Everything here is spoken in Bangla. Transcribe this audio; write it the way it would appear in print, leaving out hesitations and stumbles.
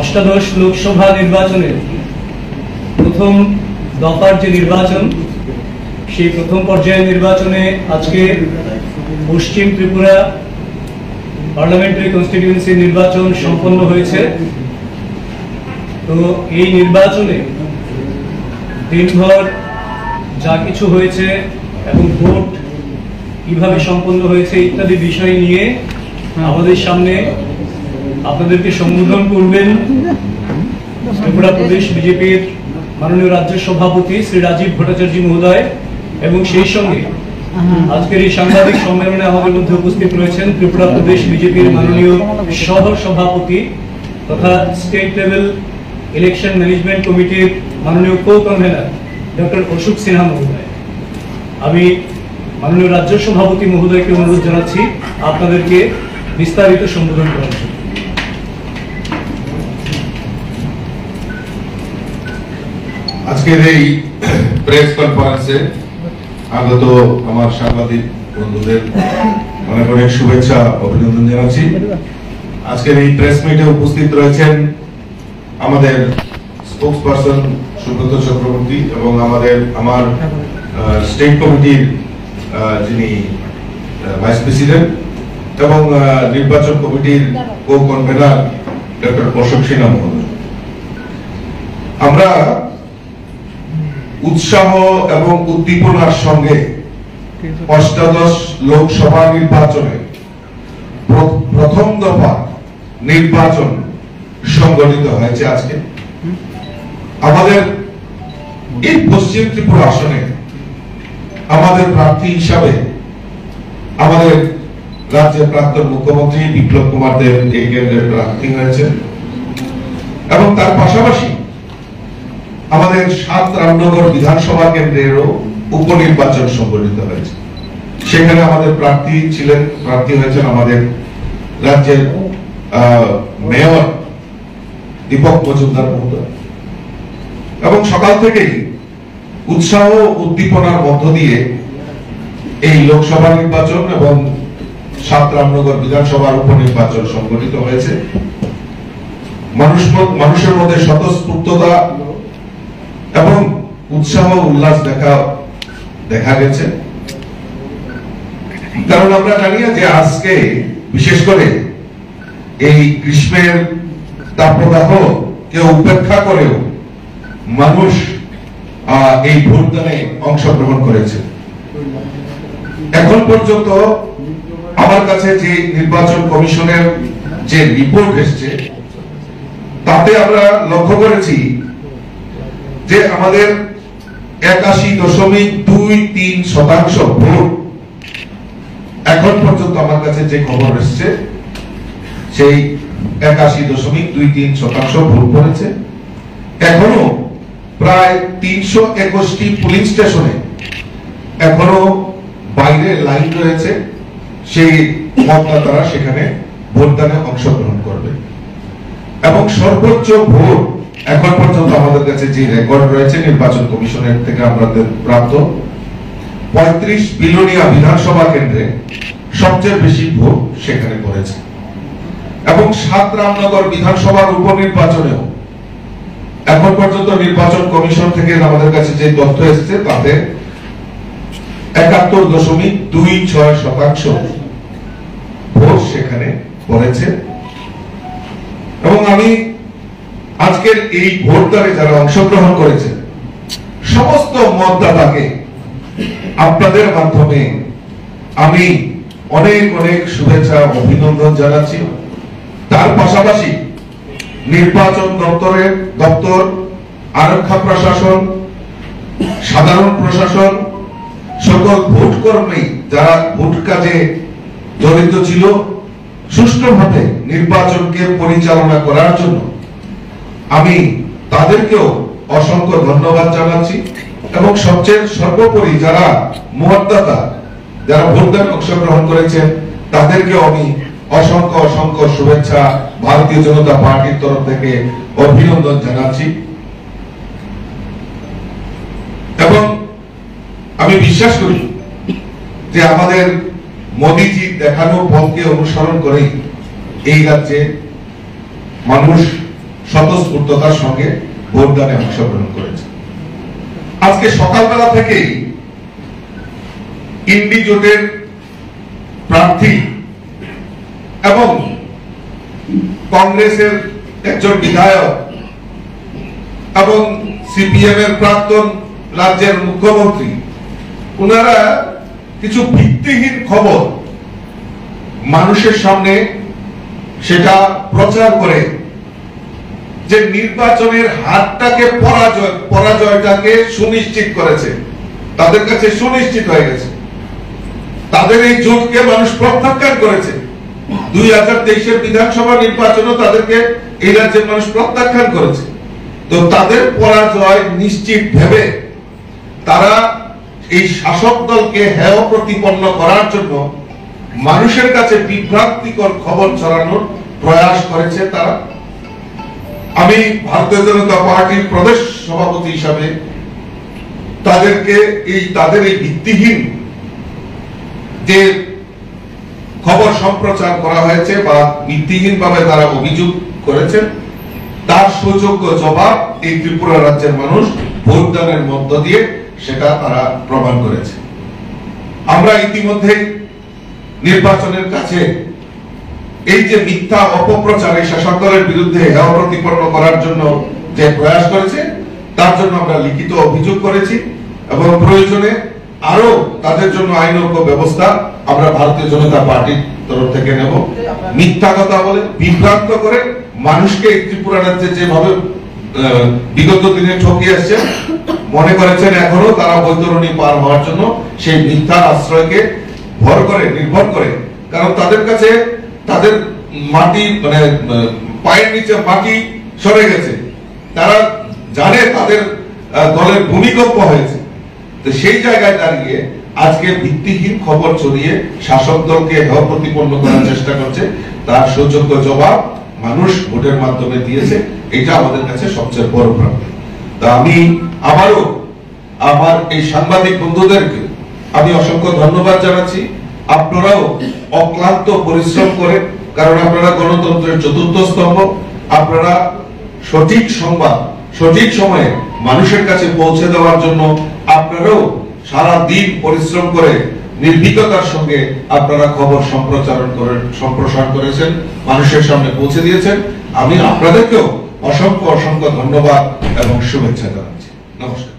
অষ্টাদশ লোকসভা নির্বাচনের প্রথম দফার যে নির্বাচন, সেই প্রথম পর্যায়ের নির্বাচনে আজকে পশ্চিম ত্রিপুরা পার্লামেন্টারি কনস্টিটিউয়েন্সি নির্বাচন সম্পন্ন হয়েছে। তো এই নির্বাচনে দিনভর যা কিছু হয়েছে এবং ভোট কিভাবে সম্পন্ন হয়েছে ইত্যাদি বিষয় নিয়ে আমাদের সামনে আপনাদেরকে সম্বোধন করবেন ত্রিপুরা প্রদেশ বিজেপির মাননীয় রাজ্য সভাপতি শ্রী রাজীব ভট্টাচার্য মহোদয়, এবং সেই সঙ্গে আজকের এই সাংবাদিক সম্মেলনে আমাদের মধ্যে উপস্থিত রয়েছেন ত্রিপুরা প্রদেশ বিজেপির মাননীয় সহ সভাপতি তথা স্টেট লেভেল ইলেকশন ম্যানেজমেন্ট কমিটির মাননীয় co convener doctor Ashok Sinha মহোদয়। আমি মাননীয় রাজ্য সভাপতি মহোদয়কে অনুরোধ জানাচ্ছি আপনাদেরকে বিস্তারিত সম্বোধন করার জন্য। আজকের এই প্রেস কনফারেন্সে আগত আমার সাংবাদিক বন্ধুদের অনেক অনেক শুভেচ্ছা অভিনন্দন জানাচ্ছি। আজকের এই প্রেস মিটে উপস্থিত রয়েছেন আমাদের স্পোকসপারসন সুব্রত চক্রবর্তী এবং আমার স্টেট কমিটির যিনি ভাইস প্রেসিডেন্ট এবং নির্বাচন কমিটির co convener doctor Ashok Sinha মহোদয়। আমরা উৎসাহ এবং উদ্দীপনার সঙ্গে অষ্টাদশ লোকসভা নির্বাচনে প্রথম দফা নির্বাচন সংগঠিত হয়েছে আজকে। আমাদের এই পশ্চিম ত্রিপুরা আসনে আমাদের প্রার্থী হিসাবে আমাদের রাজ্যের প্রাক্তন মুখ্যমন্ত্রী বিপ্লব কুমার দেব এই কেন্দ্রের প্রার্থী হয়েছে এবং তার পাশাপাশি আমাদের ৭ রামনগর বিধানসভা কেন্দ্রেরও উপনির্বাচন সংগঠিত হয়েছে। সেখানে আমাদের প্রার্থী হয়েছেন আমাদের রাজ্যের মেয়র দীপক মজুমদার মহোদয়। এবং সকাল থেকেই উৎসাহ উদ্দীপনার মধ্য দিয়ে এই লোকসভা নির্বাচন এবং ৭ রামনগর বিধানসভার উপনির্বাচন সংগঠিত হয়েছে। মানুষের মধ্যে স্বতঃস্ফূর্ততা এবং উৎসাহ উল্লাস দেখা গেছে। কারণ আমরা জানি যে আজকে বিশেষ করে এই গ্রীষ্মের তাপদাহ কেউ উপেক্ষা করেও মানুষ এই ভোটদানে অংশগ্রহণ করেছে। এখন পর্যন্ত আমার কাছে যে নির্বাচন কমিশনের যে রিপোর্ট এসেছে তাতে আমরা লক্ষ্য করেছি যে আমাদের 81.23% ভোট এখন পর্যন্ত আমার কাছে যে খবর এসেছে সেই 81.23% ভোট পড়েছে। এখনো প্রায় 321টি পুলিং স্টেশনে এখনো বাইরে লাইন রয়েছে, সেই মতদাতারা সেখানে ভোটদানে অংশগ্রহণ করবে। এবং সর্বোচ্চ ভোট এখন পর্যন্ত আমাদের কাছে যে রেকর্ড রয়েছে নির্বাচন কমিশনের থেকে আমাদের প্রাপ্ত 35 বিলোনিয়া বিধানসভা কেন্দ্রে সবচেয়ে বেশি ভোট সেখানে পড়েছে। এবং ৭ রামনগর বিধানসভার উপনির্বাচনেও এখন পর্যন্ত নির্বাচন কমিশন থেকে আমাদের কাছে যে তথ্য এসেছে তাতে ৭১.26% ভোট সেখানে পড়েছে। এবং আমি আজকের এই ভোটদানে যারা অংশগ্রহণ করেছে সমস্ত মতদাতাকে আপনাদের মাধ্যমে আমি অনেক অনেক শুভেচ্ছা অভিনন্দন জানাচ্ছি। তার পাশাপাশি নির্বাচন দপ্তর, আরক্ষা প্রশাসন, সাধারণ প্রশাসন, সকল ভোট কর্মী যারা ভোট কাজে জড়িত ছিল সুষ্ঠুভাবে নির্বাচনকে পরিচালনা করার জন্য আমি তাদেরকেও অসংখ্য ধন্যবাদ জানাচ্ছি। এবং সবচেয়ে সর্বোপরি যারা মতদাতা, যারা ভোটদানে অংশগ্রহণ করেছেন তাদেরকেও আমি অসংখ্য শুভেচ্ছা ভারতীয় জনতা পার্টির তরফ থেকে অভিনন্দন জানাচ্ছি। এবং আমি বিশ্বাস করি যে আমাদের মোদীজি দেখানো পথকে অনুসরণ করে এই রাজ্যে মানুষ স্বতঃস্ফূর্ততার সঙ্গে ভোটদানে অংশগ্রহণ করেছে। আজকে সকালবেলা থেকেই ইন্ডি জোটের প্রার্থী এবং কংগ্রেসের একজন বিধায়ক এবং সিপিএম এর প্রাক্তন রাজ্যের মুখ্যমন্ত্রী, ওনারা কিছু ভিত্তিহীন খবর মানুষের সামনে সেটা প্রচার করে যে নির্বাচনের হারটাকে পরাজয়টাকে সুনিশ্চিত করেছে, তাদের কাছে সুনিশ্চিত হয়ে গেছে। তাদের এই জোটকে মানুষ প্রত্যাখ্যান করেছে। 2023-এর বিধানসভা নির্বাচনও তাদেরকে এই রাজ্যের মানুষ প্রত্যাখ্যান করেছে। তো তাদের পরাজয় নিশ্চিত ভেবে তারা এই শাসক দলকে হেয় প্রতিপন্ন করার জন্য মানুষের কাছে বিভ্রান্তিকর খবর ছড়ানোর প্রয়াস করেছে তারা। আমি ভারতীয় জনতা পার্টির প্রদেশ সভাপতি হিসাবে তাদেরকে তাদের এই ভিত্তিহীন যে খবর সম্প্রচার করা হয়েছে বা ভিত্তিহীন ভাবে তারা অভিযোগ করেছেন, তার সুযোগ্য জবাব এই ত্রিপুরা রাজ্যের মানুষ ভোটদানের মধ্য দিয়ে সেটা তারা প্রমাণ করেছে। আমরা ইতিমধ্যে নির্বাচনের কাছে এই যে মিথ্যা অপপ্রচার এই শাসক দলের বিরুদ্ধে হেয় প্রতিপন্ন করার জন্য যে প্রয়াস করেছে, তার জন্য আমরা লিখিত অভিযোগ করেছি এবং প্রয়োজনে আরো তাদের জন্য আইনজ্ঞ ব্যবস্থা আমরা ভারতীয় জনতা পার্টির তরফ থেকে নেব। মিথ্যা কথা বলে বিভ্রান্ত করে মানুষকে ত্রিপুরা রাজ্যে যেভাবে বিগত দিনে ঠকিয়ে আসছে, মনে করেছেন এখনো তারা বৈতরণী পার হওয়ার জন্য সেই মিথ্যার আশ্রয়কে নির্ভর করে, কারণ তাদের কাছে তাদের মাটি মানে পায়ের নিচে মাটি সরে গেছে, তারা জানে তাদের দলের ভূমিকম্প হয়েছে। তো সেই জায়গায় দাঁড়িয়ে আজকে ভিত্তিহীন খবর ছড়িয়ে শাসক দলকে হেয় প্রতিপন্ন করার চেষ্টা করছে, তার সুযোগ্য জবাব মানুষ ভোটের মাধ্যমে দিয়েছে। এটা আমাদের কাছে সবচেয়ে বড় প্রাপ্তি। তা আমি আবারও আমার এই সাংবাদিক বন্ধুদেরকে আমি অসংখ্য ধন্যবাদ জানাচ্ছি। আপনারাও অক্লান্ত পরিশ্রম করে, কারণ আপনারা গণতন্ত্রের চতুর্থ স্তম্ভ, আপনারা সঠিক সংবাদ সঠিক সময়ে মানুষের কাছে পৌঁছে দেওয়ার জন্য আপনারাও সারা দিন পরিশ্রম করে নির্ভীকতার সঙ্গে আপনারা খবর সম্প্রসারণ করেছেন, মানুষের সামনে পৌঁছে দিয়েছেন। আমি আপনাদেরকেও অসংখ্য ধন্যবাদ এবং শুভেচ্ছা জানাচ্ছি। নমস্কার।